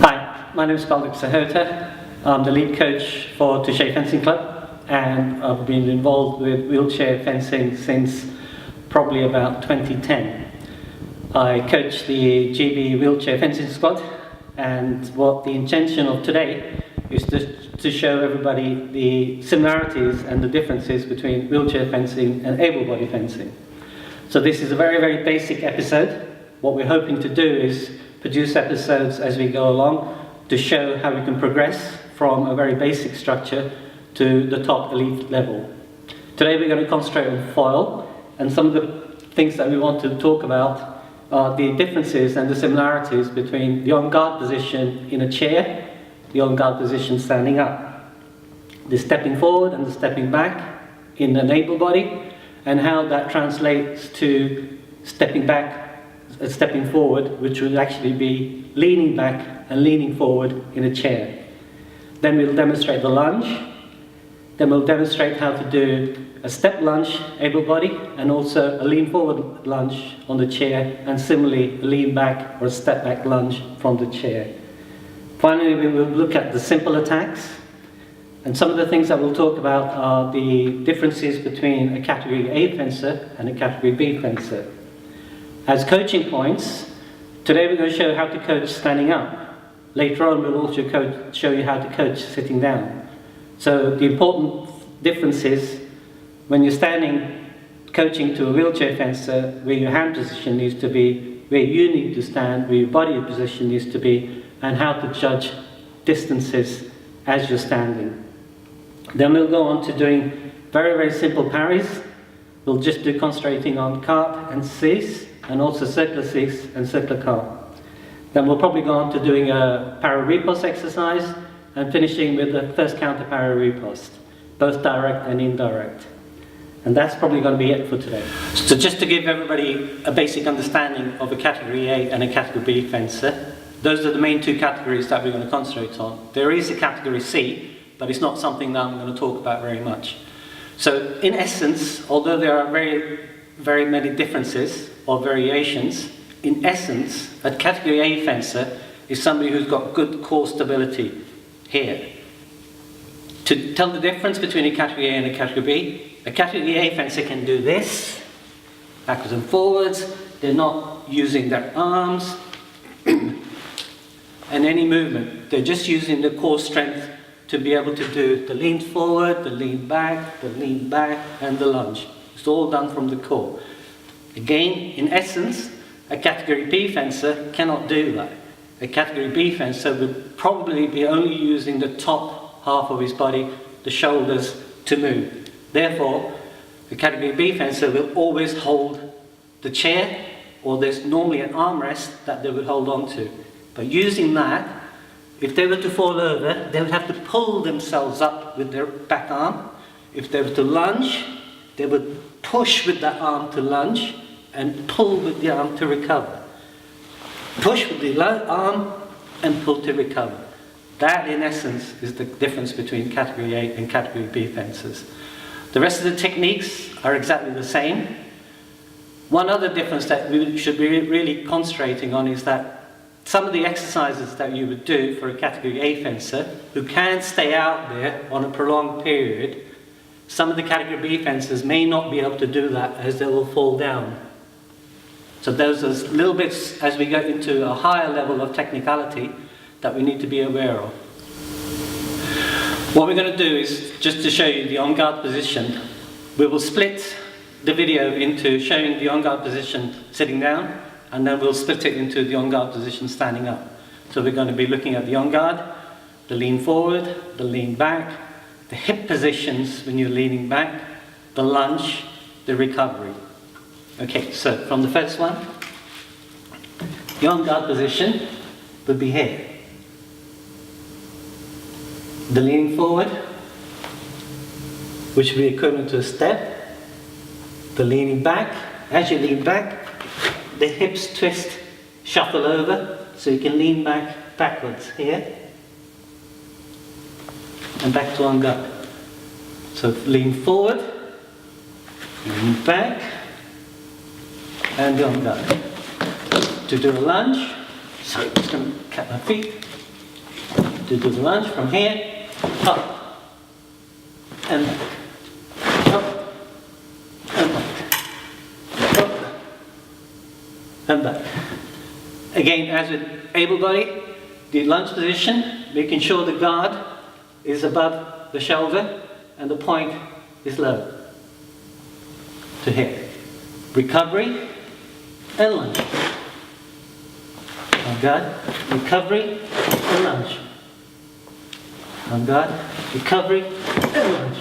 Hi, my name is Baldik Sahota. I'm the lead coach for Touche Fencing Club, and I've been involved with wheelchair fencing since probably about 2010. I coach the GB wheelchair fencing squad, and what the intention of today is to show everybody the similarities and the differences between wheelchair fencing and able-bodied fencing. So this is a very, very basic episode. What we're hoping to do is produce episodes as we go along to show how we can progress from a very basic structure to the top elite level. Today we're going to concentrate on foil, and some of the things that we want to talk about are the differences and the similarities between the on-guard position in a chair, the on-guard position standing up, the stepping forward and the stepping back in an able body, and how that translates to stepping back and stepping forward, which would actually be leaning back and leaning forward in a chair. Then we'll demonstrate the lunge. Then we'll demonstrate how to do a step lunge, able body, and also a lean forward lunge on the chair, and similarly a lean back or a step back lunge from the chair. Finally, we will look at the simple attacks. And some of the things that we'll talk about are the differences between a category A fencer and a category B fencer. As coaching points, today we're going to show how to coach standing up. Later on we'll also show you how to coach sitting down. So the important difference is when you're standing coaching to a wheelchair fencer, where your hand position needs to be, where you need to stand, where your body position needs to be, and how to judge distances as you're standing. Then we'll go on to doing very, very simple parries. We'll just do concentrating on carp and cease, and also circular cease and circular carp. Then we'll probably go on to doing a para riposte exercise and finishing with the first counter para riposte, both direct and indirect. And that's probably going to be it for today. So just to give everybody a basic understanding of a category A and a category B fencer, those are the main two categories that we're going to concentrate on. There is a category C, but it's not something that I'm going to talk about very much. So in essence, although there are very many differences or variations, in essence, a category A fencer is somebody who's got good core stability here. To tell the difference between a category A and a category B, a category A fencer can do this, backwards and forwards. They're not using their arms and any movement. They're just using the core strength to be able to do the lean forward, the lean back, and the lunge. It's all done from the core. Again, in essence, a category B fencer cannot do that. A category B fencer would probably be only using the top half of his body, the shoulders, to move. Therefore, a category B fencer will always hold the chair, or there's normally an armrest that they would hold on to. But using that, if they were to fall over, they would have to pull themselves up with their back arm. If they were to lunge, they would push with that arm to lunge and pull with the arm to recover. Push with the arm and pull to recover. That, in essence, is the difference between category A and category B fencers. The rest of the techniques are exactly the same. One other difference that we should be really concentrating on is that some of the exercises that you would do for a category A fencer, who can stay out there on a prolonged period, some of the category B fencers may not be able to do that, as they will fall down. So those are little bits as we go into a higher level of technicality that we need to be aware of. What we're going to do is, just to show you the on-guard position, we will split the video into showing the on-guard position sitting down, and then we'll split it into the on-guard position standing up. So we're going to be looking at the on-guard, the lean forward, the lean back, the hip positions when you're leaning back, the lunge, the recovery. Okay, so from the first one, the on-guard position would be here. The leaning forward, which would be equivalent to a step. The leaning back, as you lean back, the hips twist, shuffle over, so you can lean backwards here, and back to on-guard. So lean forward, lean back, and on-guard. To do a lunge, so I'm just going to cut my feet, to do the lunge from here, up, and back, up, and back, up, and back. Again, as with able-bodied, the lunge position, making sure the guard is above the shoulder and the point is low to hit. Recovery and lunge. On guard, recovery and lunge. On guard, recovery and lunge.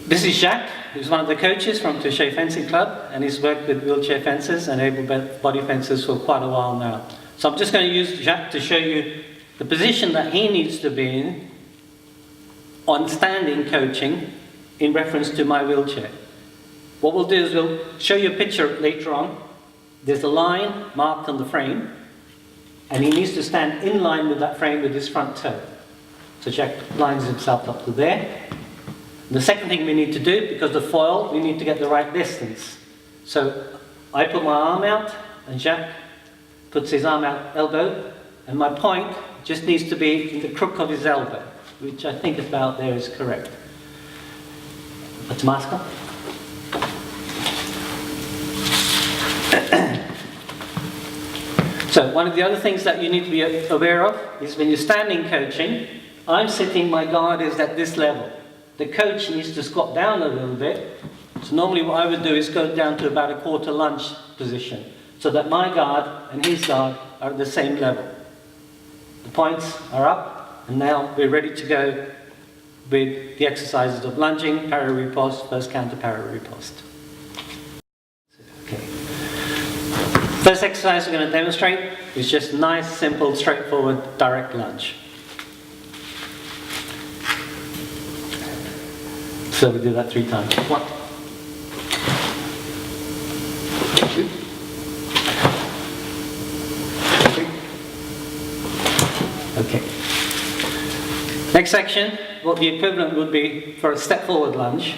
This is Jacques, who's one of the coaches from Touché Fencing Club, and he's worked with wheelchair fencers and able-bodied fencers for quite a while now. So I'm just going to use Jacques to show you the position that he needs to be in on standing coaching in reference to my wheelchair. What we'll do is we'll show you a picture later on. There's a line marked on the frame, and he needs to stand in line with that frame with his front toe. So Jacques lines himself up to there. The second thing we need to do, because the foil, we need to get the right distance. So I put my arm out, and Jacques puts his arm out elbow, and my point just needs to be in the crook of his elbow, which I think about there is correct. Put the mask on. So one of the other things that you need to be aware of is when you're standing coaching, I'm sitting, my guard is at this level. The coach needs to squat down a little bit. So normally what I would do is go down to about a quarter lunge position so that my guard and his guard are at the same level. The points are up, and now we're ready to go with the exercises of lunging, para-riposte, first counter para-riposte. Okay. First exercise we're going to demonstrate is just nice, simple, straightforward, direct lunge. So we do that 3 times. 1, 2, 3. Okay. Next section, what the equivalent would be for a step forward lunge.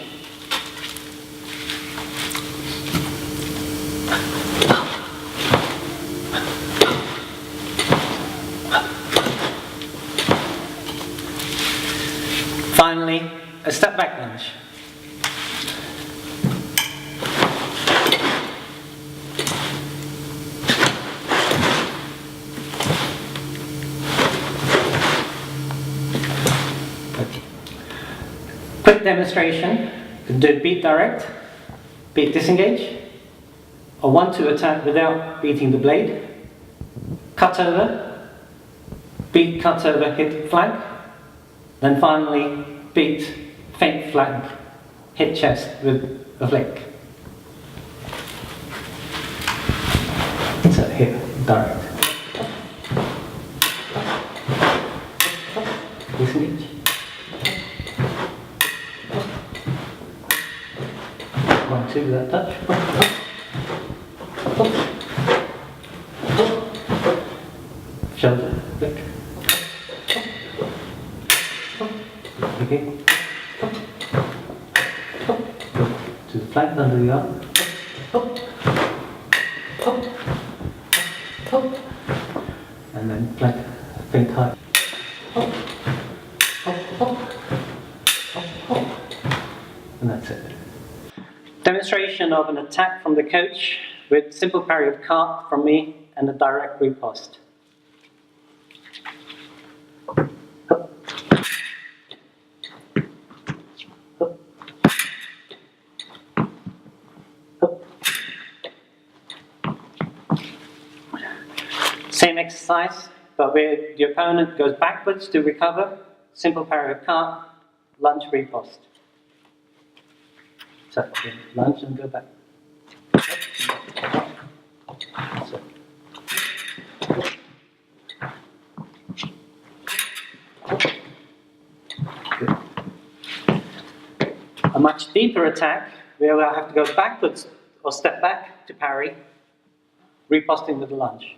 Finally, a step back lunge. Okay. Quick demonstration. You can do beat direct, beat disengage, or 1-2 attack without beating the blade, cut over, beat cut over, hit flank, then finally beat feint flank, hit chest with a flick. So here, direct. Disengage. 1-2 without touch. Shoulder, flick. Okay. To the flank under the arm. And then flank, feint high. And that's it. Demonstration of an attack from the coach with simple parry of cart from me and a direct riposte. same exercise, but where the opponent goes backwards to recover, simple parry of cart, lunge, riposte. So, lunge and go back. So. Good. A much deeper attack, where I have to go backwards or step back to parry, riposting with the lunge.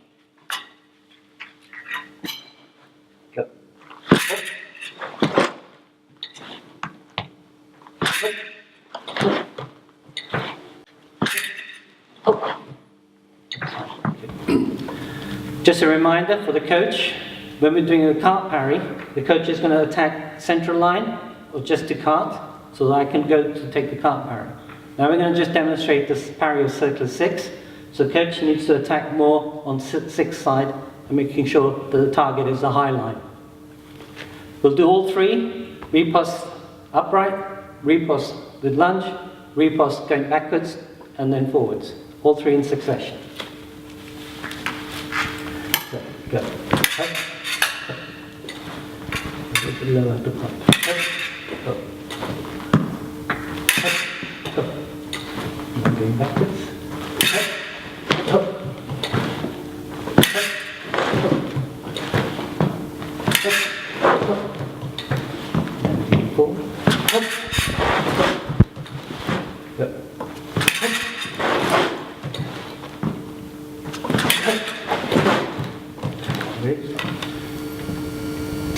Go. Just a reminder for the coach, when we're doing a cart parry, the coach is going to attack central line or just to cart, so that I can go to take the cart parry. Now we're going to just demonstrate this parry of circular 6. So the coach needs to attack more on 6 side and making sure that the target is the high line. We'll do all 3, riposte upright, riposte with lunge, riposte going backwards and then forwards. All 3 in succession. So, go. Up. Up. A bit lower to pump. Up. Up. Up. Up. And going backwards. Up. Up.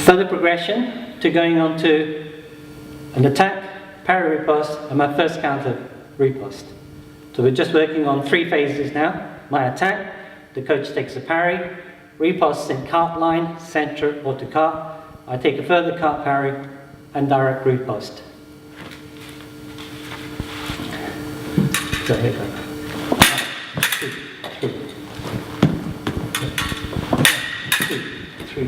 Further progression to going on to an attack, parry riposte, and my first counter riposte. So we're just working on 3 phases now. My attack, the coach takes a parry, riposte in cart line, center or to cart. I take a further cart parry and direct riposte. So here we go. 1, 2, 3. 1, 2, 3.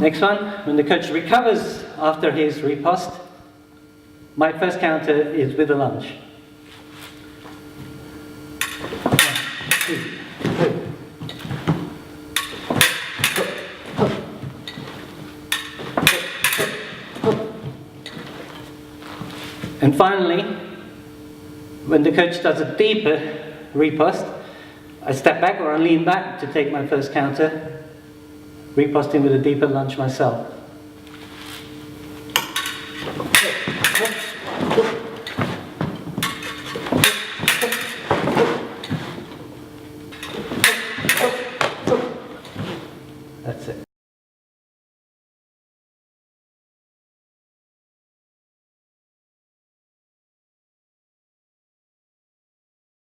Next one, when the coach recovers after his riposte, my first counter is with a lunge. 1, 2, 3. And finally, when the coach does a deeper riposte, I step back or I lean back to take my first counter, riposting with a deeper lunge myself.